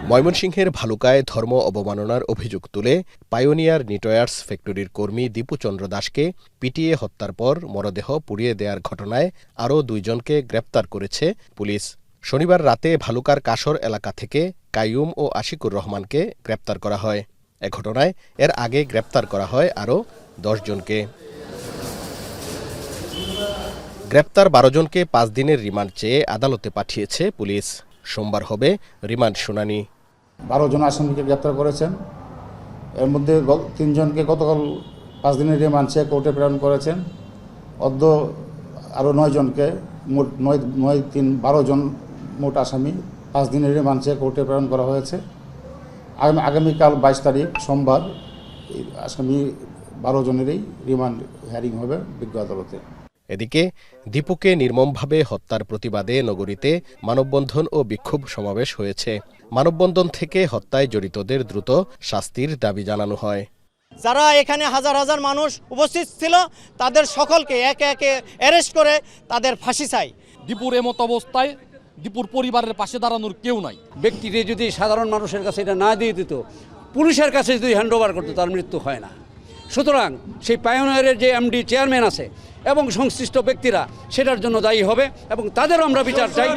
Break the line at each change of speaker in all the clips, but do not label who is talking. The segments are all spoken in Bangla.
ময়মনসিংহের ভালুকায় ধর্ম অবমাননার অভিযোগ তুলে পাইওনিয়ার নিটয়ার্স ফ্যাক্টরির কর্মী দীপু চন্দ্র দাসকে পিটিয়ে হত্যার পর মরদেহ পুড়িয়ে দেওয়ার ঘটনায় আরও 2 জনকে গ্রেপ্তার করেছে পুলিশ। শনিবার রাতে ভালুকার কাশর এলাকা থেকে কাইয়ুম ও আশিকুর রহমানকে গ্রেপ্তার করা হয়। এ ঘটনায় এর আগে গ্রেপ্তার করা হয় আরও 10 জনকে। গ্রেপ্তার 12 জনকে 5 দিনের রিমান্ড চেয়ে আদালতে পাঠিয়েছে পুলিশ। সোমবার হবে রিমান্ড শুনানি।
12 জন আসামিকে গ্রেপ্তার করেছেন। এর মধ্যে 3 জনকে গতকাল 5 দিনের রিমান্ড চেয়ে কোর্টে প্রেরণ করেছেন। অদ্য আরও 9 জনকে মোট 12 জন মোট আসামি 5 দিনের রিমান্ড চেয়ে কোর্টে প্রেরণ করা হয়েছে। আগামীকাল 22 তারিখ সোমবার আসামি 12 জনেরই রিমান্ড হিয়ারিং হবে বিজ্ঞ আদালতে।
এদিকে দীপুকে নির্মমভাবে হত্যার প্রতিবাদে নগরীতে মানববন্ধন ও বিক্ষোভ সমাবেশ হয়েছে। মানববন্ধন থেকে হত্যায় জড়িতদের দ্রুত শাস্তির দাবি জানানো হয়।
যারা এখানে হাজার হাজার মানুষ উপস্থিত ছিল তাদের সকলকে একে একে অ্যারেস্ট করে তাদের ফাঁসি চাই।
দীপুর এমত অবস্থায় দীপুর পরিবারের পাশে দাঁড়ানোর কেউ নাই।
ব্যক্তিটি যদি সাধারণ মানুষের কাছে এটা না দিয়ে দিত, পুলিশের কাছে যদি হ্যান্ডওভার করতো, তার মৃত্যু হয় না। সুতরাং সেই পাইওনিয়ারের যে এমডি চেয়ারম্যান আছে এবং সংশ্লিষ্ট ব্যক্তিরা সেটার জন্য দায়ী হবে এবং তাদেরও আমরা বিচার চাই।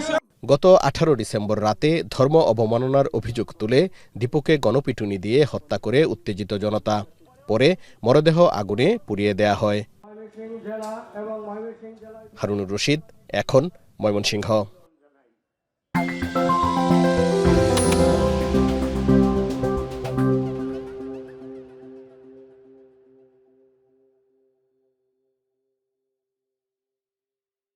গত 18 ডিসেম্বর রাতে ধর্ম অবমাননার অভিযোগ তুলে দীপুকে গণপিটুনি দিয়ে হত্যা করে উত্তেজিত জনতা। পরে মরদেহ আগুনে পুড়িয়ে দেয়া হয়। হারুনুর রশিদ, এখন ময়মনসিংহ।